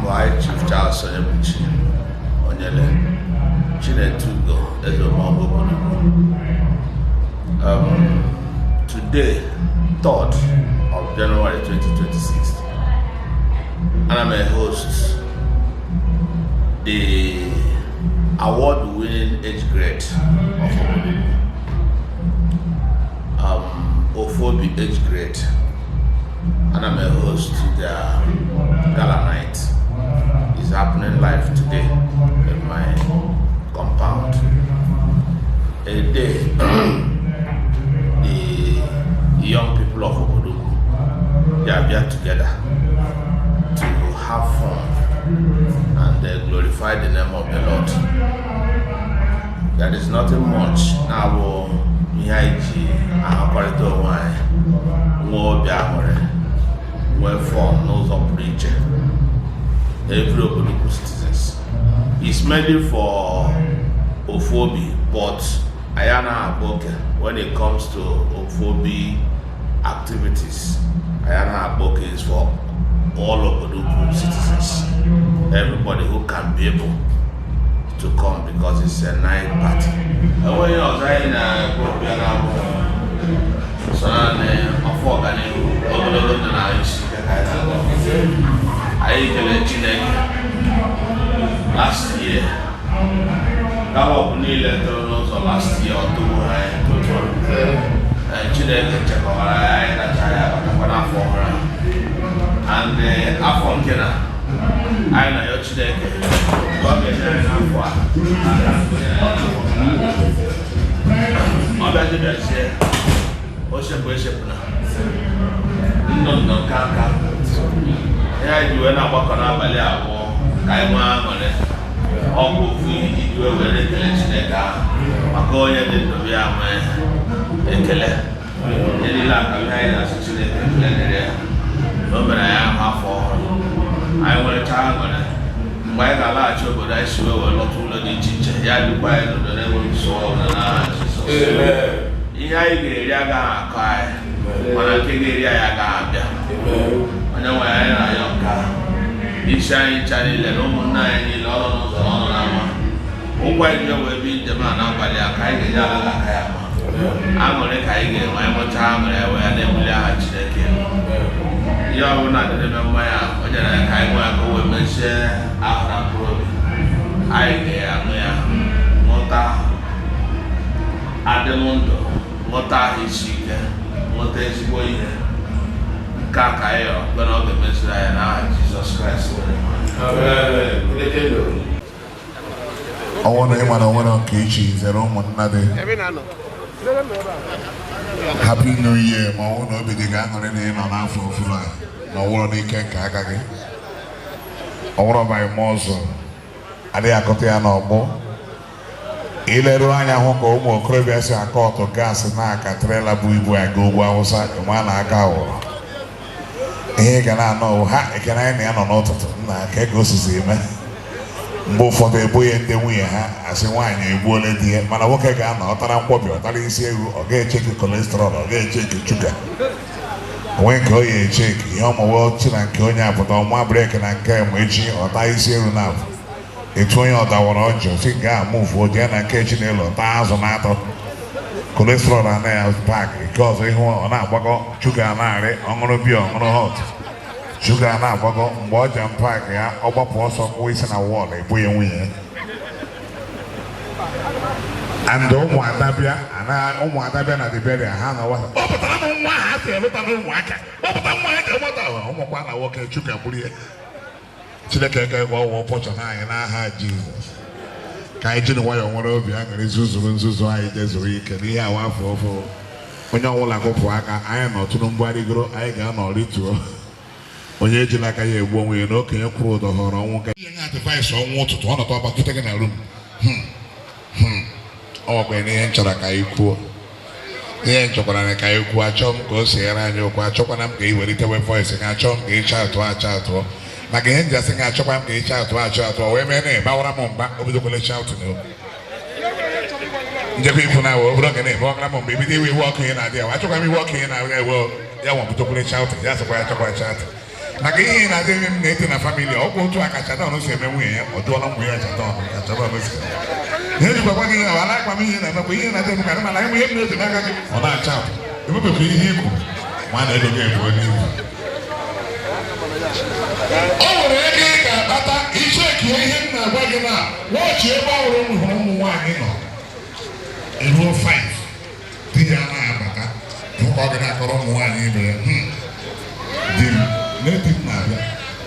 High Chief Charles Onyebuchi, Onyele, today, 3rd of January 2026, and I'm a host, the award-winning age grade of Ofuobi age grade, and I'm a host to their Gala night. It's happening live today in my compound. A day, the young people of Obodoukwu, they are here together to have fun and glorify the name of the Lord. There is nothing much now. Well formed, knows of preacher. Every Obodoukwu citizens. It's mainly for Ofuobi, but Ayana Aboke, when it comes to Ofuobi activities, Ayana Aboke is for all Obodoukwu citizens. Everybody who can be able to come because it's a night party. And when you're trying last year, Gala last year or two, and Afon I know your Chineke. No kaka. Yeah, you went up on a ballet or Kaiwan on it. All who you were very Chineka. Magoya did the Yama Ekele. Any lack of highness Chineke. No, but I am half for I want a time on it. My Gala, but I swear a lot of the teacher. Yadu by the level so on the Yaga Kai. When I take the Yaga, I know where I am. It's shiny Chinese, and almost 9 dollars on an hour. Why do you be the man up by the Akai Yaga? I'm on a Kai, my more time, and I wear them with a you are not remember my I go with Monsieur after Probe. I am Mota Ademondo, Mota Hishika, Mota Shiboy, Kakayo, but all the Messiah and Jesus Christ. I want to I want to Kichi, the Roman Nade. Happy New Year, my own be the gang on any on Afro Fula. No one they can kagagi. I want to buy Mozo. Adia Cotiano Bo. Ileruanya Hoko Mo, Crevias and Coto Gas and Naka, Trella Buibu and Go Wasa, and one Akao. He can I know, can I know not to go to see me. Both for the boy and the way, as a wine, you will let the Malawoka gun or Tarampopi or Talisi or get check cholesterol or get check sugar. When Koya check, Yama Walton and Konya put on my break and came waging or Taisi now. It's when you're the one on your finger move for Jan and catching a 1,000 cholesterol and nails pack because they want on sugar and I'm going to be on hot. Sugar and Abago, watch and pack, yeah, over post of waste and a wall, a boy and win. And don't want Dabia, and I don't want Dabia at the bed and hang over. Oh, but I don't want to look at the water. Oh, but I want to walk a sugar bully. Chileka, well, watch an eye, and I had Jesus. Kaijin, why I want to be angry, Zuzu, I just week, and here I for when you all go for I am not to nobody grow, I can all it to. Onyebuchi like I won't we know can you quote the horror won't get advice on what to talk about to take in a room. Oh, when they enter like I cool. The angel like I quachom goes here and you quachopam gay with it voice and I chom gay child to our child to again just sing a chopam gay child to our child to women, Bauramon over the college shout to know. The people now over the baby, they will walk in idea. I took me walking in, I will, they want to play shouting. That's why I talk about chat. maka ihe na-adị m na-ete na famili ọkwa otu akacha dọnụ si eme nwunye ya ọ dụọla nwunye ya chatọnụ kacha dọnụ si ihe jikwakwa gị na ala akwa m ihe na-emekwa ihe na-adị m karị mana ihe m na-ete n'aka gị ọ na-acha emepekwa ihe ikwu ma a na-ego gị ebuo n'ihu o nwere ego ị ga-akpata ichekie ihe m na-agwa gị na wọchị ebe ọ hụrụ hụrụ ụmụ nwaanyị nọ eruo 5 di ya na-abata ụka ọ ga na-akọrọ ụmụ nwaanyị ibe ya di m na-eti m na-abịa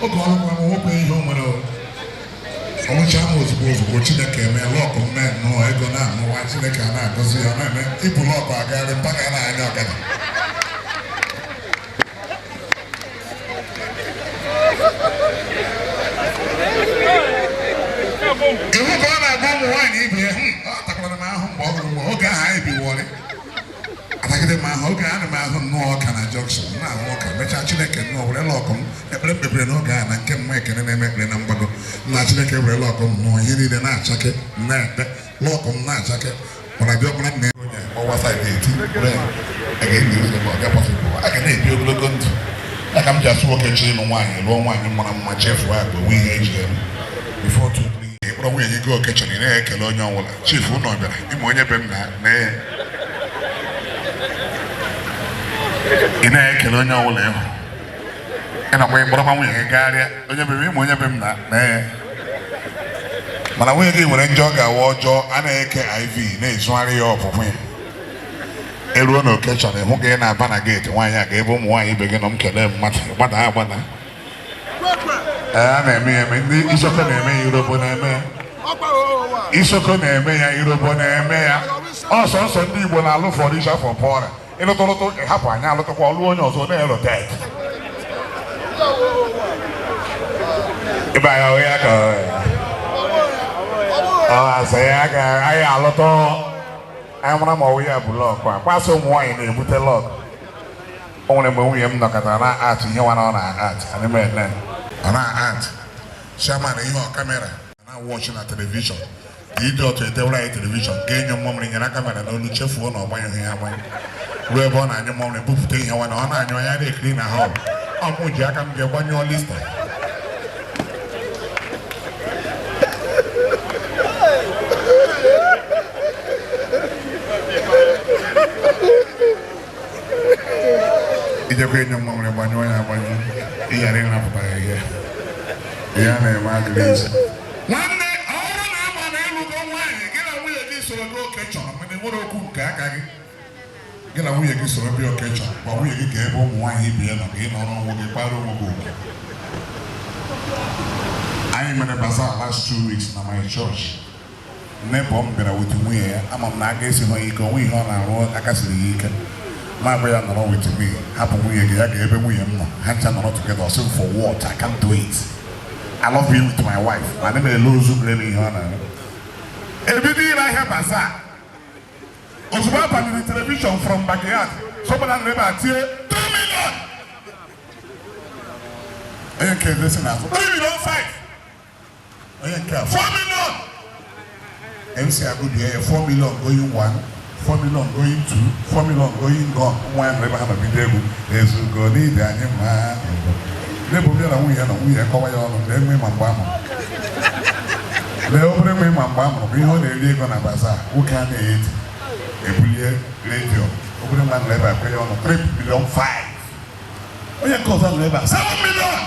oge ọrụkwa m nwoke ihe o nwere ọmụcha m ozugbo Chineke eme lọkụ mme nnọọ ego na-amụwa Chineke a na-agọzi ya na-eme ibu lọkụ agagharị mpaga na-anya ọgada iwu ka ọ na-agba ụmụ nwaanyị ibe ya ọ takwara m ahụ mgbe ọ hụrụ mgbe oge ahụ anyị biwọrị atagide m ahụ oge ana m ahụ nnọọ ọka na jọnkshọn na-ahụ ọka mechaa Chineke nnọọ werela ọkụ m ekpere kpebere n'oge a na nke mma ekene na-eme ekpere na mgbago na Chineke werela ọkụ m nnọọ ihe niile na-achake na-ekpe lọkụ m na-achake mana dị ọbụla nna onye ọwa saịdị eti a ga na-ebi ogologo ndụ ya ka m ji asụ nwoke chi ịlụ nwaanyị lụọ nwaanyị mara mma chefuo agba onwe ihe eji eme bifo otu ịkpọrọ nwunye gị go okechọrọ ị na-ekele onye ọbụla chifu ụlọ bịara ịma onye be m na ị na-ekele onye ọbụla ịhụ ị nakwa ịkpọrọkwa nwunye gị gagharịa onye be m ịma onye be m na mana nwunye gị nwere njọ ga-awa ọjọọ a na-eke IV na-ezugharị ya ọpụpụ ya eruo na okechọrọ ịhụ gị na-aba na geeti nwaanyị a ga-ebe ụmụ nwaanyị ibe gị nọ m kelee mmadụ gbada a na-eme ya eme ndị isoko na-eme ya irobo na-eme ya isoko na-eme ya irobo na-eme ya ọsọsọ ndị Igbo na-alụ fọrọ iche afọ pụọra ịlụtụrụtụ hapụ anyị alụtụkwa ọlụ onye ọzọ na-erotet ịba ya ya ka asa ya ka anyị alụtụ anyị mara ma ọwụ ya bụ lọkụ a kwasị ụmụ nwaanyị na-ebute lọkụ o nwere mgbe nwunye m nọkọtara na atụ ihe nwana ọ na-atụ anịmene ọ na-atụ chairman ihe ọ kamera na-awọchị na telivishọn ka ịdị ọtụ etewere anyị telivishọn ga-enyo mmọmrị nyere kamera n'olu chefuo na ọgbanyụghị ya agbanyụ ruo ebe ọ na-anyụ mmọmrị bupụta ihe nwana ọ na-anyụ anya na-ekiri na họl ọmụ ji aka m ga-agbanyụọ lista ijekwa enyo mmọnwụrụ gbanyụọ ya agbanyụ ịghara ịrapụta ya ihe ya na-eme agịrịzi nwanne ọrụ na-ama na ịlụgo nwaanyị gị na nwunye gị soro gị oke chọrọ mana enwere okwu nke aka gị gị na nwunye gị soro bịa oke chọrọ gwa nwunye gị ka ebe ụmụ nwaanyị ibe ya nọ ka ị nọrọ onwe gị kpara onwe gị okwu anyị mere bazaar last 2 weeks na my church nnebọ m bịara wetu nwunye ya ama m na aka esi hụ ya ike onwe ihe ọ na-arụ aka siri ya ike ma agba ya nọrọ with me hapụ nwunye gị ya ga-ebe nwunye m nọ ha ncha nọrọ together ọsị for what I can't do it I love being with my wife ma na mere ozu mere ihe ọ na-arụ ebido ire ahịa bazaar ozugbo abanyere telivishọn from backyard sọgbara na ebe a tie 3 million onye nke eze si n'azụ 3 million 5 onye nke a 4 million MC agụbie ya 4 million going 1 4 million going 2 4 million going gone nwa ya nọ ebe ha nọ bido egwu ezugo n'ide anyị ma n'ebe bịa na nwunye na nwunye kọwa ya ọnụ lee nwe ma mgbe a mụrụ lee obere nwe ma mgbe a mụrụ bụ ihe ọ na-eri ego na bazaar nwoke a na-eti ebulie redio obere nwa nọ ebe a kwe ya ọnụ 3 million 5 onye nke ọzọ nọ ebe a 7 million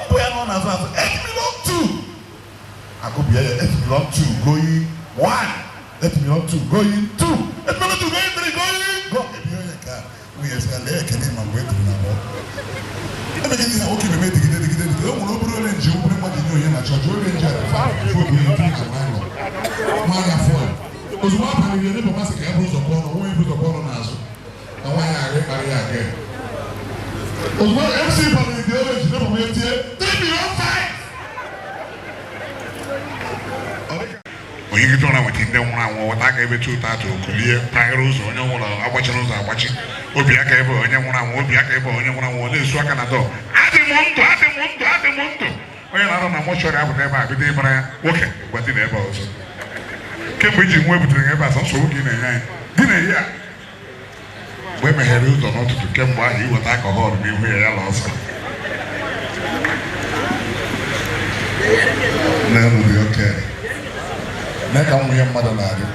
mbụ ya nọ n'azụ azụ 8 million 2 agụbie ya 8 million 2 going 1 8 million 2 going 2 8 million 2 going 3 going go ebi onye ka nwunye sị ya lee ekele ma mgbe etiri na abụọ ebe gị na nwoke na-eme digide o nwere obere ole nji obere mmadụ nye onye na chọọchị oge nji Ofuobi ihe ntiri na n'ụlọ mmanya fọl ozugbo abalị ya n'ebe masị ka ya bụ ụzọ pụọ n'onwe bụ ụzọ pụọ n'azụ na nwa ya agha ịkparị ya aga ozugbo MC balịrị dị ebe ji n'ebe onye tie 3 million 5 onye gị tụra nweta ndị nwụrụ anwụ weta aka ebe tuta atụ okulie mpaghara ụzọ onye nwụrụ agbachiri ụzọ agbachi obi aka ebe onye nwụrụ anwụ obi aka ebe onye nwụrụ anwụ na-esu aka na dọ adị m ndụ onye na-arụ na mọchọrị apụta ebe a bido ịbara ya nwoke gwa dị na ebe ọzọ kemgbe iji nwa ebutere ya ebe a sọ nsogbu ka ị na-enye anyị dị na ehi a mgbe e meghere ụzọ n'ụtụtụ kemgbe ahụ iweta alcohol n'ihu ya la ọsọ No, it'll be okay. Next, I'm with your mother, Larry.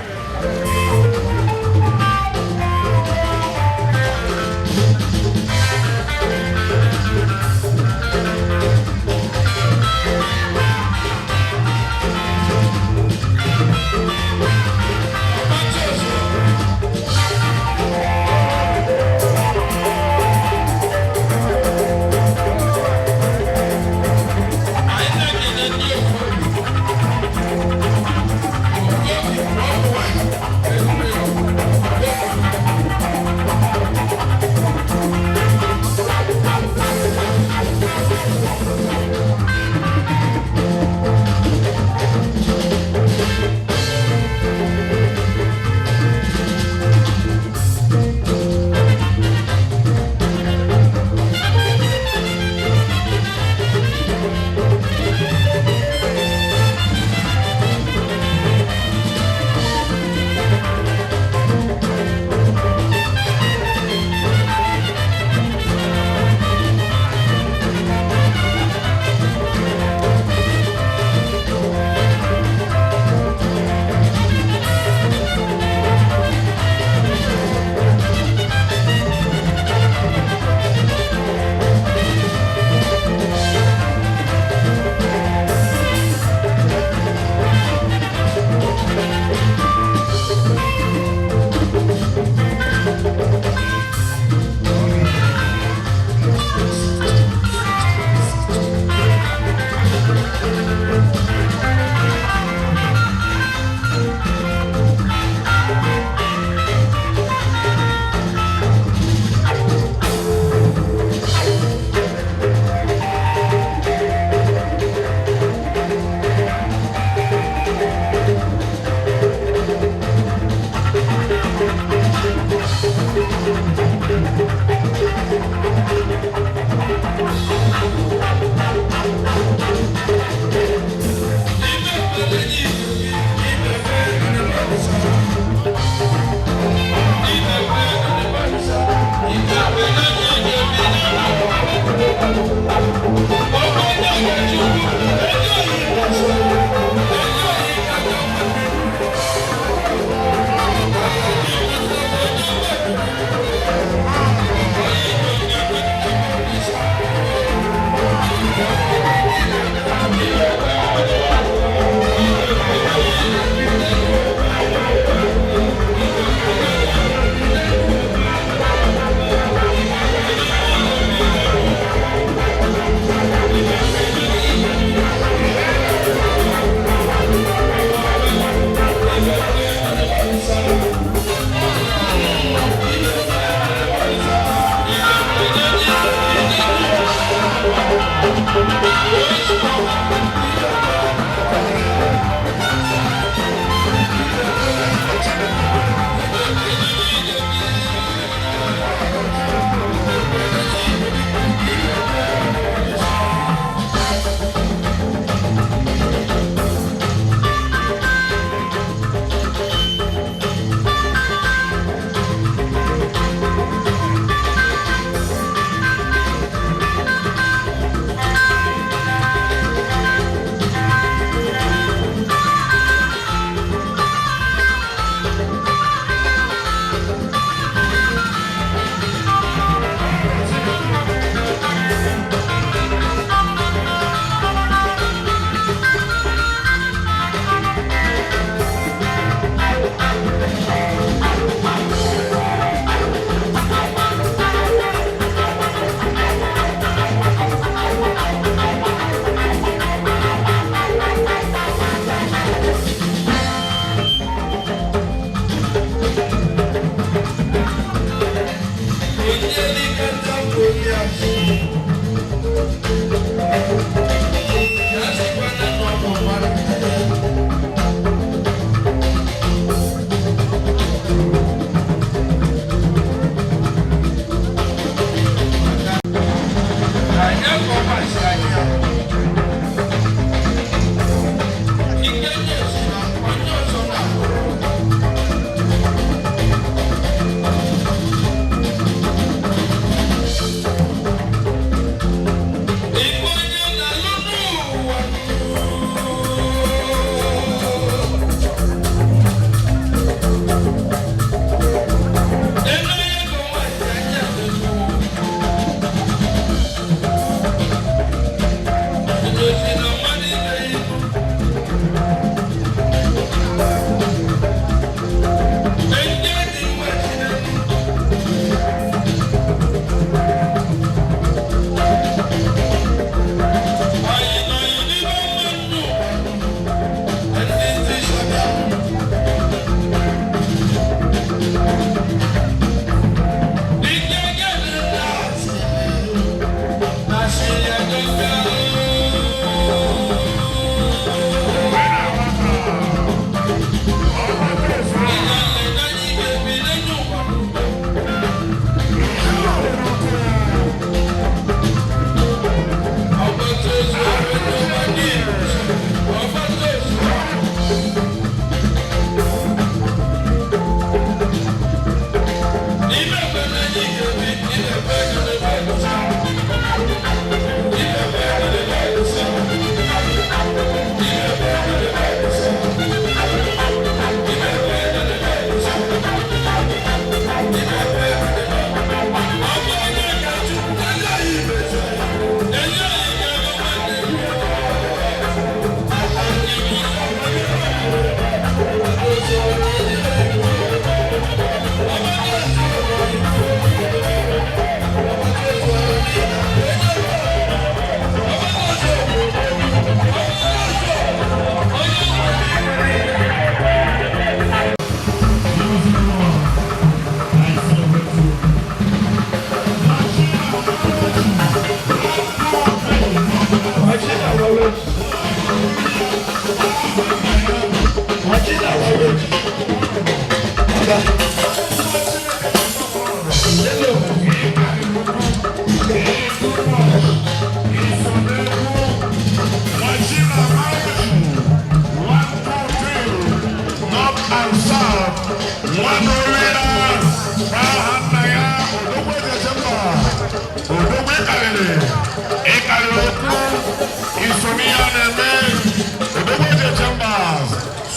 One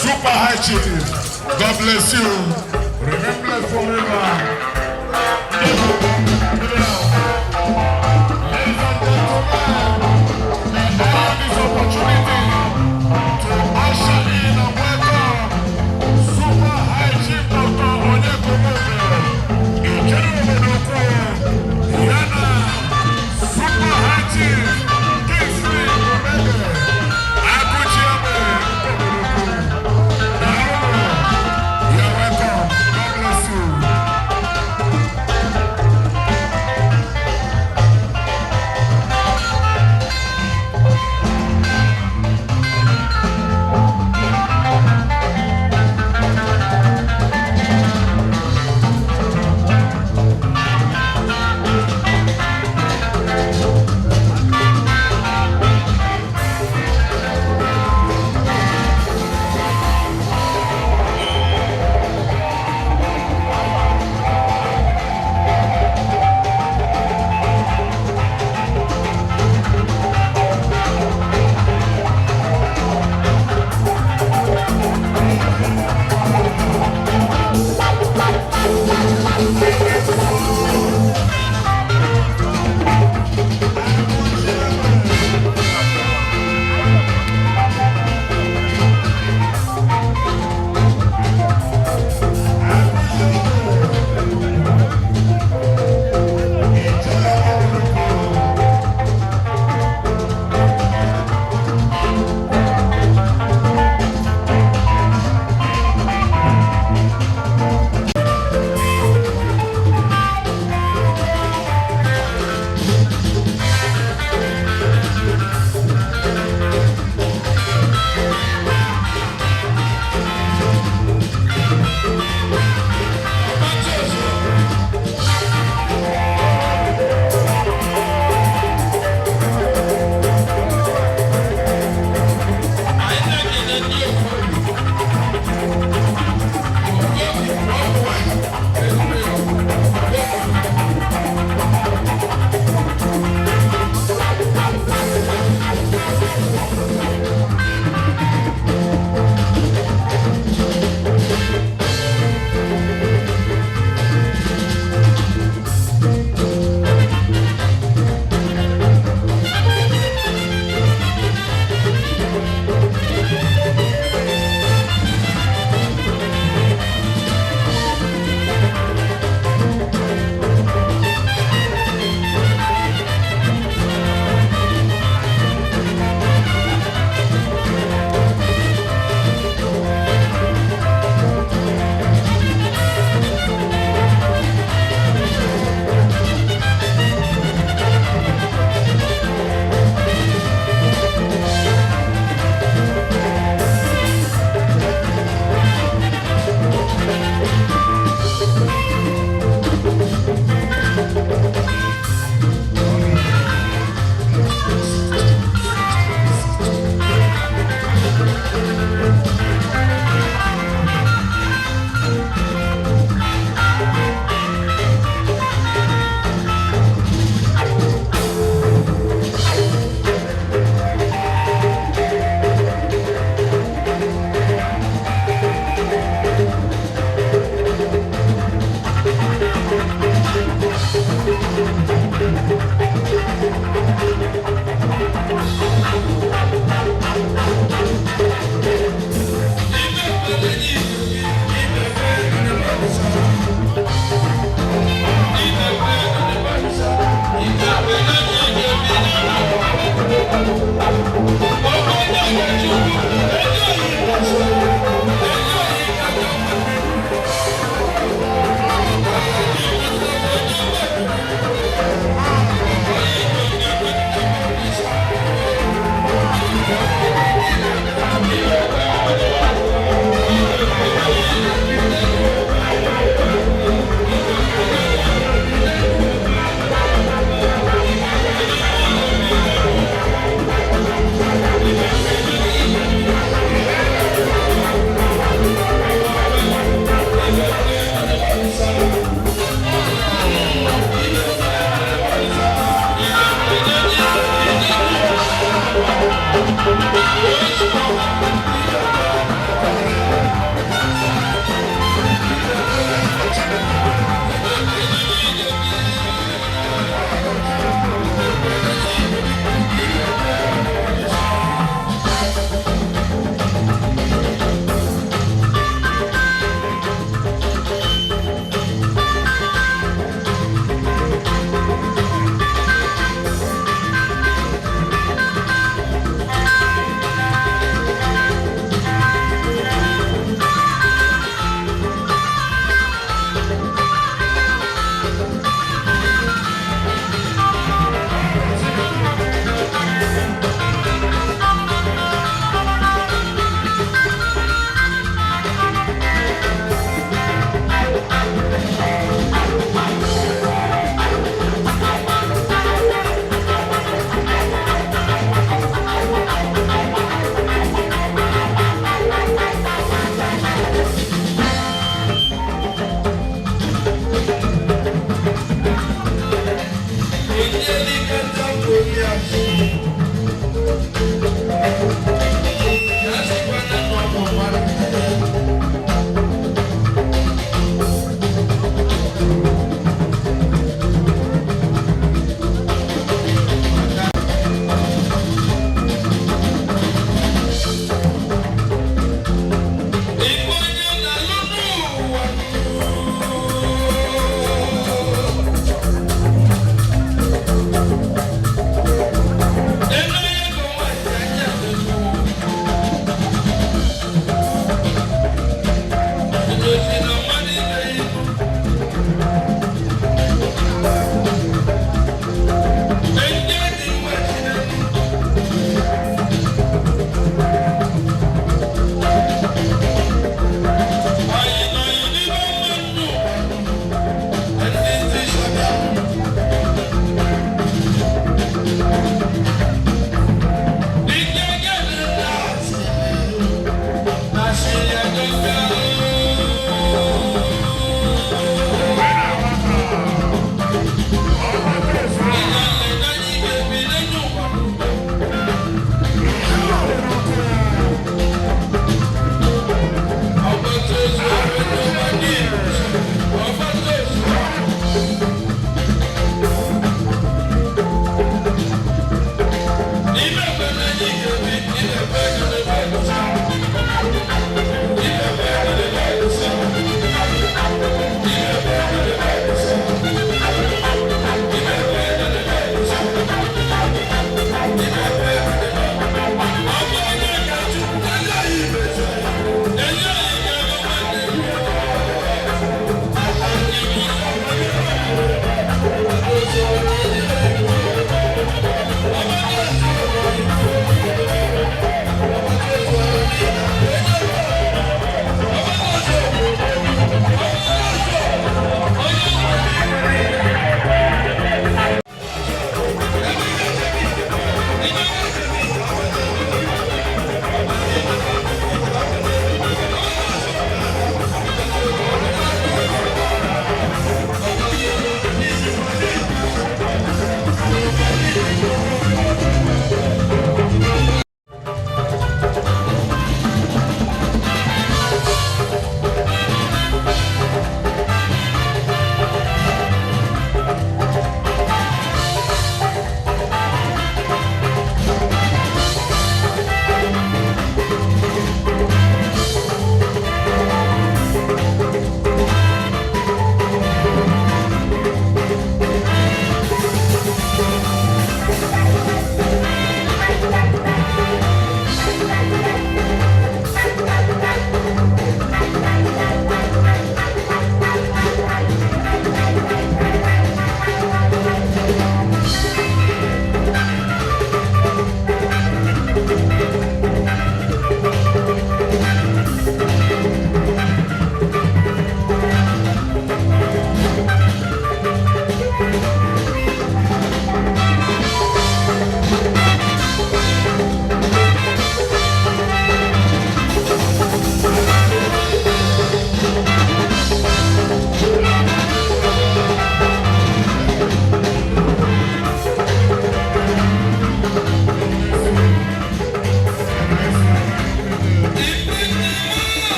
Super High Chief, God bless you. Remember forever. Ladies and gentlemen, I have this opportunity to usher in and welcome Super High Chief Dr. Onyele, Obodoukwu, Yana, Super High Chief, Kingsley,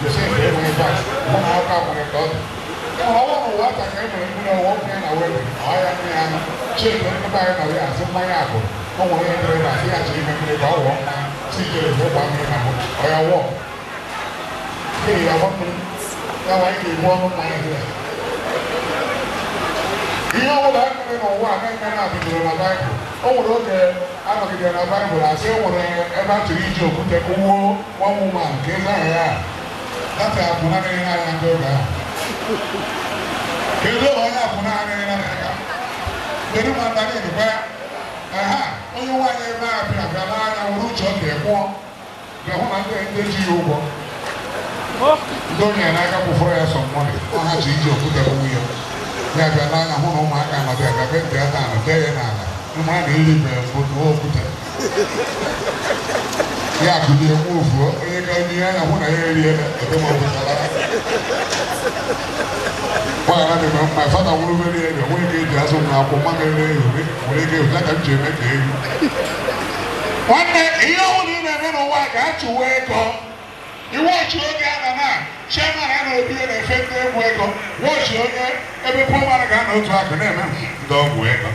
You say if you pass, one hour come when it goes. I want to what I came and walk in a way. I am cheap in the bag of the my apple. Oh, when I see actually make it all walk. See you for 1 minute. I walk. Hey, I want to now I can walk on my head. You know what happened on what I can have in the Bible. Oh, look, I don't get a Bible. I say, when I ever to eat your good one woman, case I have. That's a Punani and Yoga. You don't have Punani and Yoga. They don't want that in the back. Aha, only one ever happened. Gala and Root on their wall. The one I did you over. Don't you and I got before some money. I have to eat your good wheel. Never lie a home my kind of their event there down a day and another. No man, he live for the whole put it. Yeah, could you move? You go near and when I hear you, I don't want to lie. Well, I don't know, my father will be there. When he does not come on, when he gives like a Jimmy. One day, you don't know why I got to wake up. You watch your Gala, Chairman, I know you and a federal wake up. Watch your every poor man got no track in them. Don't wake up.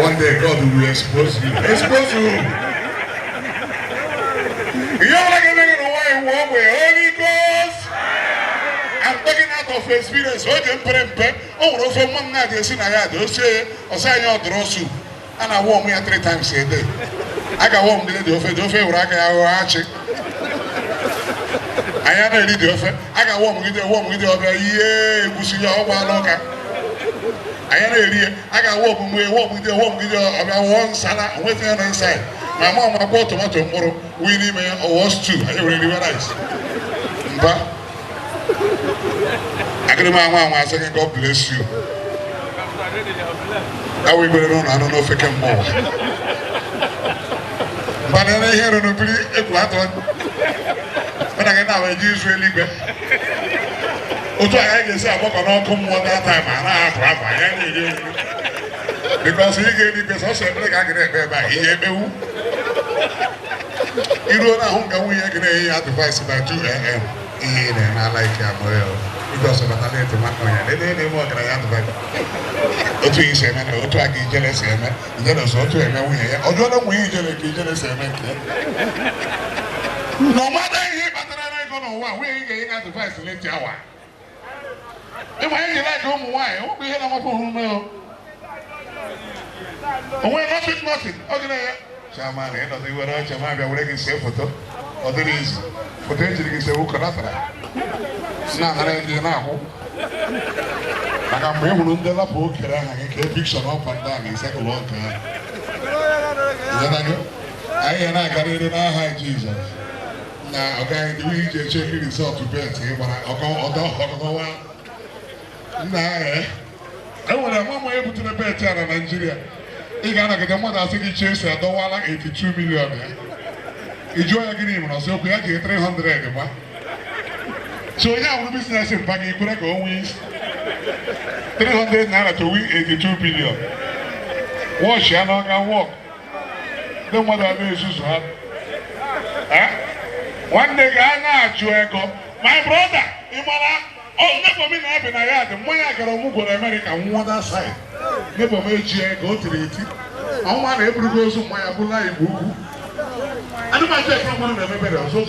One day, God will expose you. Expose you. You're like a nigga away one way. Holy Ghost. I'm talking out of experience. What you put oh, for one night, you see, I had to say, or say, you're drosu. And I warm me 3 times a day. I got warm the offer, where I can watch it. I had a little offer. I got warm with the other year. We see your locker. I had a idea. I got warm with the about one salad waiting on the inside. My mom, I bought tomato tomorrow. We need me or was 2. I already realized. But I can remember my mom. I said, God bless you. I will go on. I don't know if I can more. But then I hear on the when I get now, I use really good. I can say, I'm not going to come one that time. Because he gave me because I said, I can get back. He gave me. You know, I don't we can hear advice about 2 a.m. And I like him well. Because of the talent to my coin. They didn't work and I advise. What you say, man? What I get jealous, man? Jealous, what you know, we are. Or don't we jealous, man? No matter we ain't getting out the first late hour. If I ain't like home, why? I won't be here on my phone. Oh, we're nothing. Okay, Shaman, I don't think we're out. Shaman, we're making safe photo. Or there is potentially is a hook. Now, I don't know. I can bring one de la book and I can picture up and down. It's like a long time. I and I got it in our high Jesus. Now, okay, do we just check it out to bed? But I'll go on. Nah, I want a mama able to the bed in Nigeria. You got to get the mother, I think he chased a dollar 82 million. Enjoy again, I said, okay, I get 300. So, yeah, we business in Paki, you could go wins 300 naira to win 82 billion. Wash your long and walk. Then what I do is just have. One day, my brother, never been happy. I had the money I got to move to America on one side. Never made you go to the city. I want every person my Abula in Buku. I don't mind taking one of them better. So,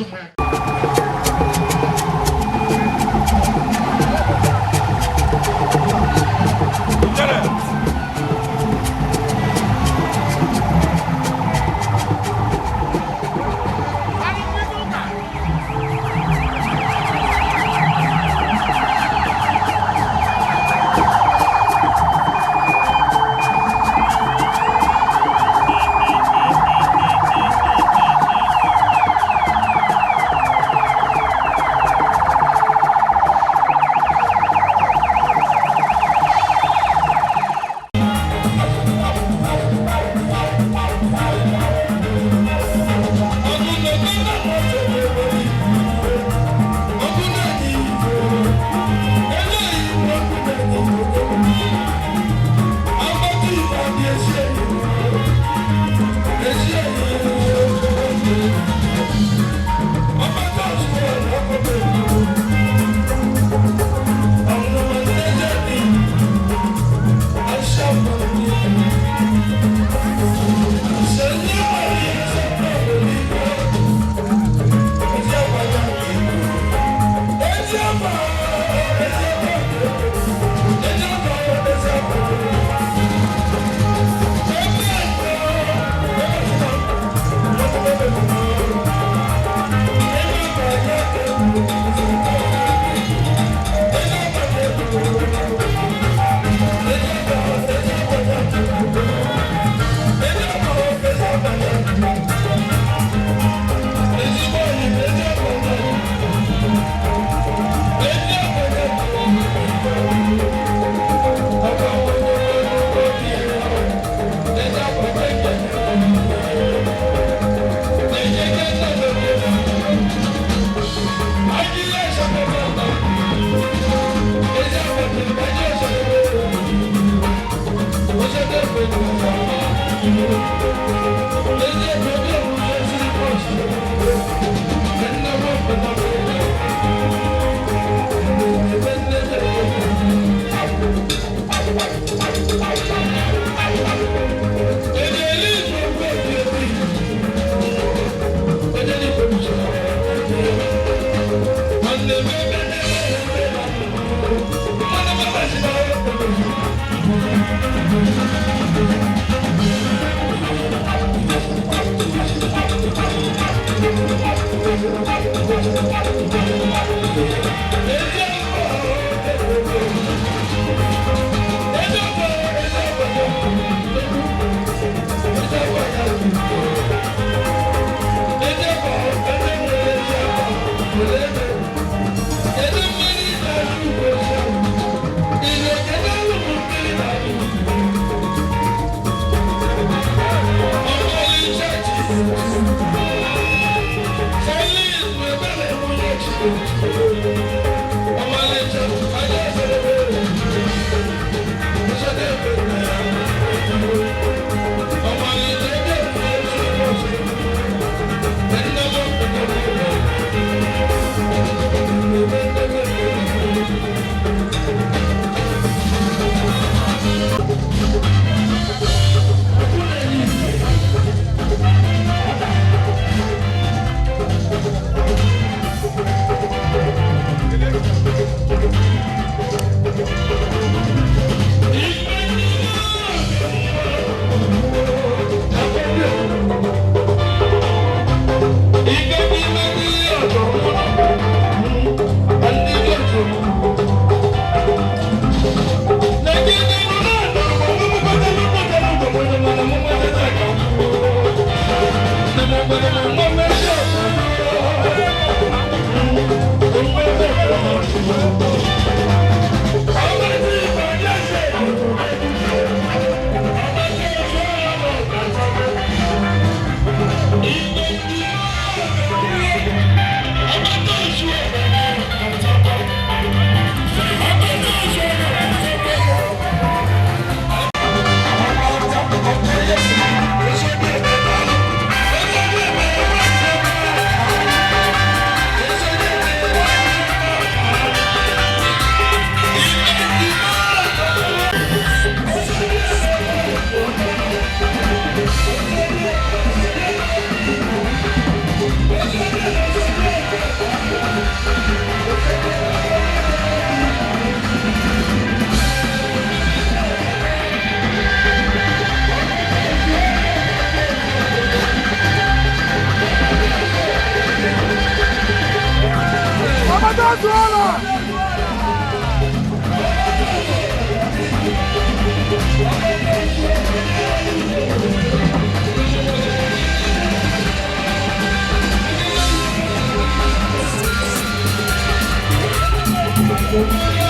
Thank you.